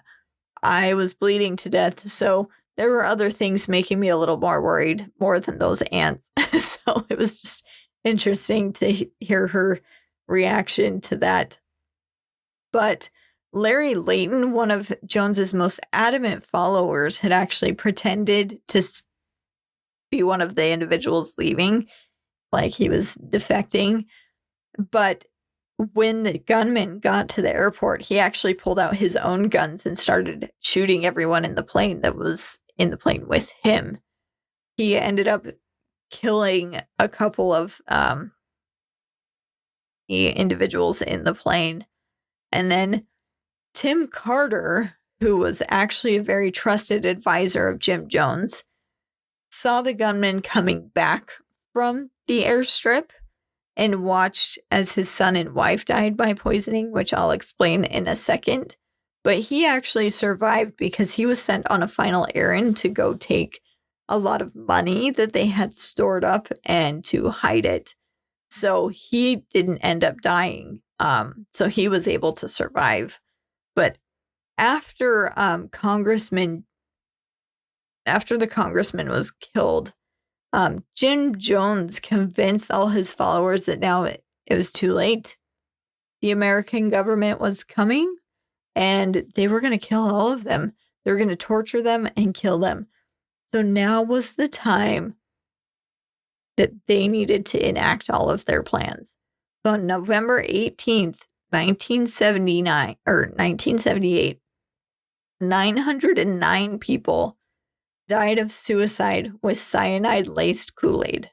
I was bleeding to death. So there were other things making me a little more worried, more than those ants. So it was just interesting to hear her reaction to that. But Larry Layton, one of Jones's most adamant followers, had actually pretended to be one of the individuals leaving, like he was defecting. But when the gunman got to the airport, he actually pulled out his own guns and started shooting everyone in the plane that was in the plane with him. He ended up killing a couple of individuals in the plane. And then Tim Carter, who was actually a very trusted advisor of Jim Jones, saw the gunman coming back from the airstrip and watched as his son and wife died by poisoning, which I'll explain in a second. But he actually survived because he was sent on a final errand to go take a lot of money that they had stored up and to hide it. So he didn't end up dying. So he was able to survive. But after the congressman was killed, Jim Jones convinced all his followers that now it was too late. The American government was coming and they were going to kill all of them. They were going to torture them and kill them. So now was the time that they needed to enact all of their plans. So on November 18th, 1978, 909 people died of suicide with cyanide-laced Kool-Aid,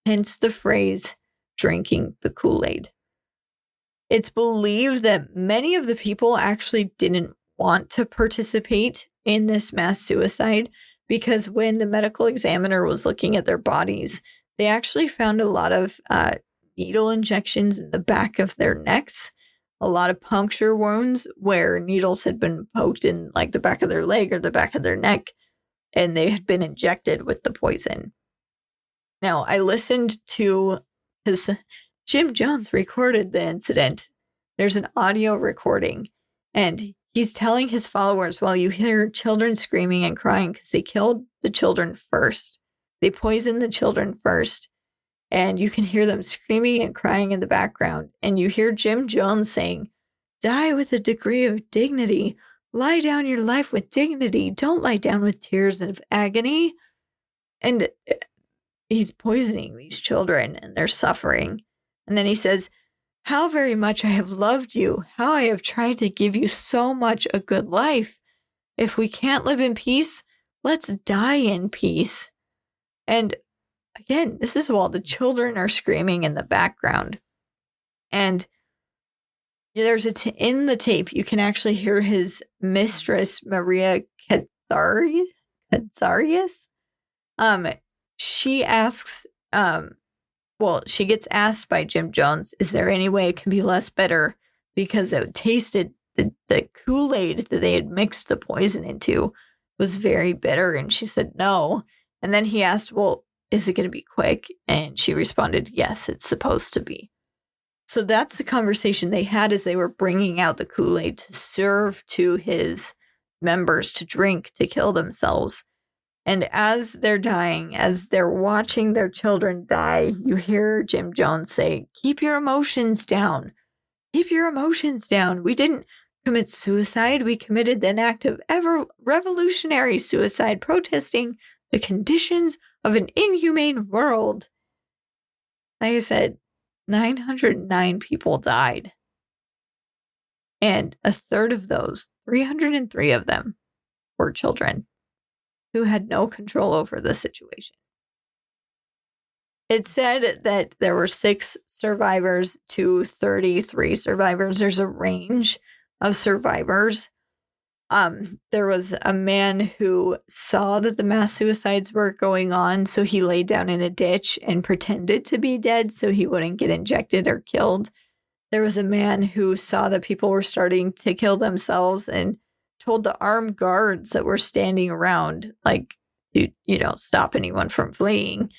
hence the phrase, drinking the Kool-Aid. It's believed that many of the people actually didn't want to participate in this mass suicide because when the medical examiner was looking at their bodies, they actually found a lot of needle injections in the back of their necks, a lot of puncture wounds where needles had been poked in like the back of their leg or the back of their neck, and they had been injected with the poison. Now, I listened to Jim Jones recorded the incident. There's an audio recording, and he's telling his followers, well, you hear children screaming and crying because they killed the children first. They poisoned the children first. And you can hear them screaming and crying in the background. And you hear Jim Jones saying, die with a degree of dignity. Lie down your life with dignity. Don't lie down with tears of agony. And he's poisoning these children and they're suffering. And then he says, how very much I have loved you. How I have tried to give you so much a good life. If we can't live in peace, let's die in peace. And again, this is while the children are screaming in the background. And there's in the tape, you can actually hear his mistress, Maria Katsarias. She asks, she gets asked by Jim Jones, is there any way it can be less bitter? Because it tasted, the Kool-Aid that they had mixed the poison into was very bitter. And she said, no. And then he asked, well, is it going to be quick? And she responded, yes, it's supposed to be. So that's the conversation they had as they were bringing out the Kool-Aid to serve to his members to drink, to kill themselves. And as they're dying, as they're watching their children die, you hear Jim Jones say, keep your emotions down. Keep your emotions down. We didn't commit suicide. We committed an act of revolutionary suicide, protesting the conditions of an inhumane world. Like I said, 909 people died. And a third of those, 303 of them, were children who had no control over the situation. It said that there were 6 survivors to 33 survivors. There's a range of survivors. There was a man who saw that the mass suicides were going on, so he laid down in a ditch and pretended to be dead so he wouldn't get injected or killed. there was a man who saw that people were starting to kill themselves and told the armed guards that were standing around, like, to, stop anyone from fleeing.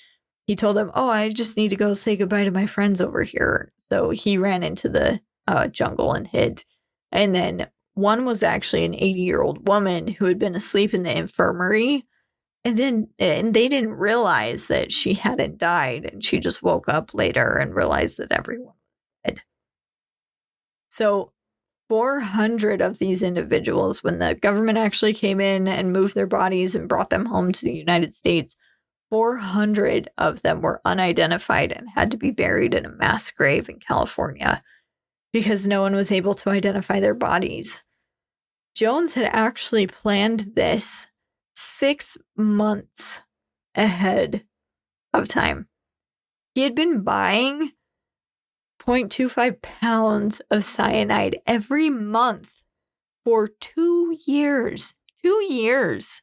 He told them, "Oh, I just need to go say goodbye to my friends over here." So he ran into the jungle and hid. And then one was actually an 80-year-old woman who had been asleep in the infirmary. And they didn't realize that she hadn't died. And she just woke up later and realized that everyone was dead. So 400 of these individuals, when the government actually came in and moved their bodies and brought them home to the United States, 400 of them were unidentified and had to be buried in a mass grave in California because no one was able to identify their bodies. Jones had actually planned this 6 months ahead of time. He had been buying 0.25 pounds of cyanide every month for 2 years. 2 years.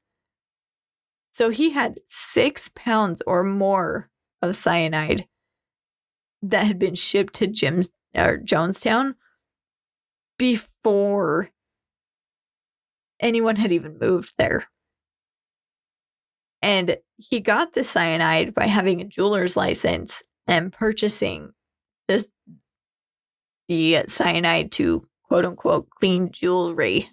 So he had 6 pounds or more of cyanide that had been shipped to Jonestown before anyone had even moved there. And he got the cyanide by having a jeweler's license and purchasing the cyanide to quote unquote clean jewelry.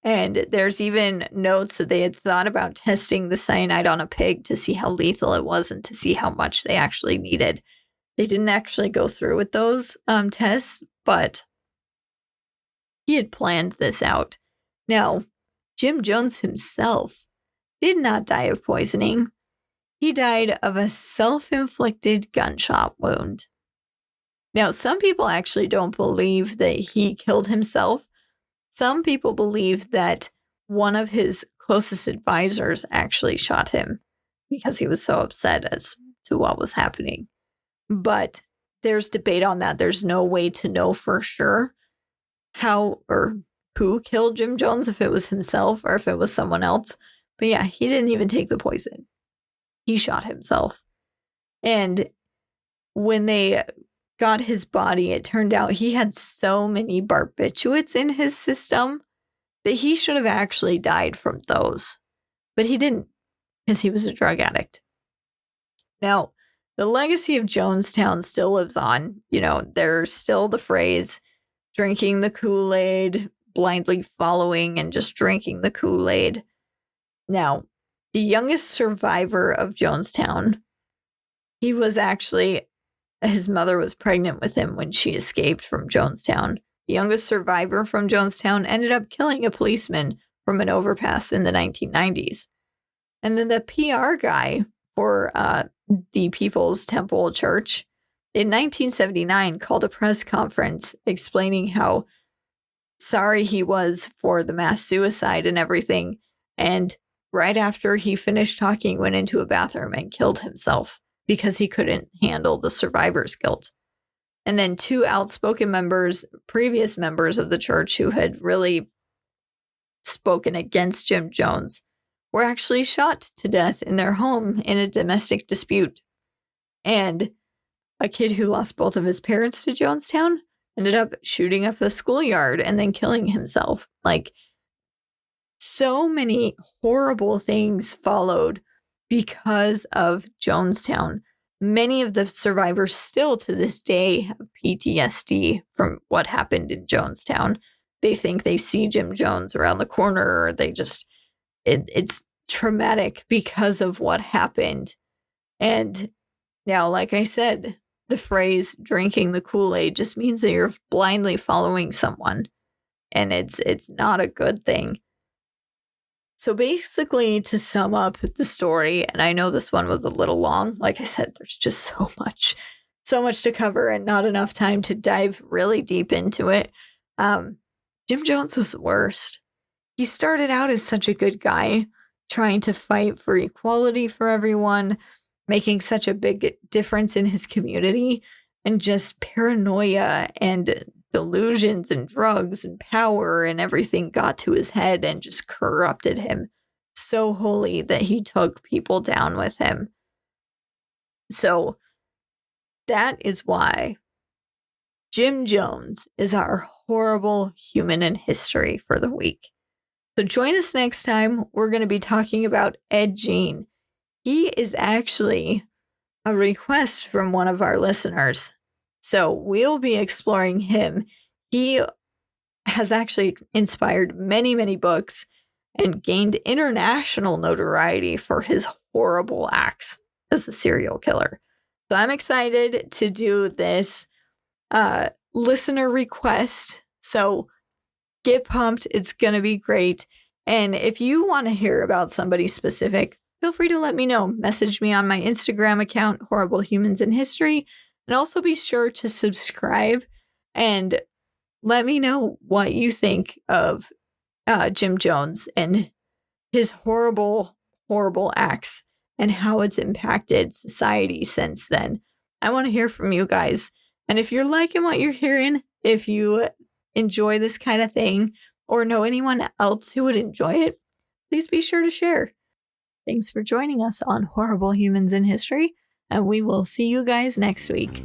And there's even notes that they had thought about testing the cyanide on a pig to see how lethal it was and to see how much they actually needed. They didn't actually go through with those tests, but he had planned this out. Now, Jim Jones himself did not die of poisoning. He died of a self-inflicted gunshot wound. Now, some people actually don't believe that he killed himself. Some people believe that one of his closest advisors actually shot him because he was so upset as to what was happening. But there's debate on that. There's no way to know for sure how or who killed Jim Jones, if it was himself or if it was someone else. But yeah, he didn't even take the poison. He shot himself. And when they got his body, it turned out he had so many barbiturates in his system that he should have actually died from those. But he didn't, because he was a drug addict. Now, the legacy of Jonestown still lives on. There's still the phrase, drinking the Kool-Aid, blindly following and just drinking the Kool-Aid. Now, the youngest survivor of Jonestown, he was actually, his mother was pregnant with him when she escaped from Jonestown. The youngest survivor from Jonestown ended up killing a policeman from an overpass in the 1990s. And then the PR guy for the People's Temple Church in 1979 called a press conference explaining how sorry he was for the mass suicide and everything. And right after he finished talking, went into a bathroom and killed himself because he couldn't handle the survivor's guilt. And then 2 outspoken previous members of the church who had really spoken against Jim Jones, were actually shot to death in their home in a domestic dispute. And a kid who lost both of his parents to Jonestown ended up shooting up a schoolyard and then killing himself. Like, so many horrible things followed because of Jonestown. Many of the survivors still to this day have PTSD from what happened in Jonestown. They think they see Jim Jones around the corner, or they just, it's traumatic because of what happened. And now, like I said, the phrase drinking the Kool-Aid just means that you're blindly following someone, and it's not a good thing. So basically, to sum up the story, and I know this one was a little long, like I said, there's just so much to cover and not enough time to dive really deep into it. Jim Jones was the worst. He started out as such a good guy, trying to fight for equality for everyone, making such a big difference in his community, and just paranoia and delusions and drugs and power and everything got to his head and just corrupted him so wholly that he took people down with him. So that is why Jim Jones is our horrible human in history for the week. So join us next time. We're going to be talking about Ed Gein. He is actually a request from one of our listeners. So we'll be exploring him. He has actually inspired many, many books and gained international notoriety for his horrible acts as a serial killer. So I'm excited to do this listener request. So get pumped. It's going to be great. And if you want to hear about somebody specific, feel free to let me know. Message me on my Instagram account, Horrible Humans in History. And also be sure to subscribe and let me know what you think of Jim Jones and his horrible, horrible acts and how it's impacted society since then. I want to hear from you guys. And if you're liking what you're hearing, if you enjoy this kind of thing or know anyone else who would enjoy it, please be sure to share. Thanks for joining us on Horrible Humans in History, and we will see you guys next week.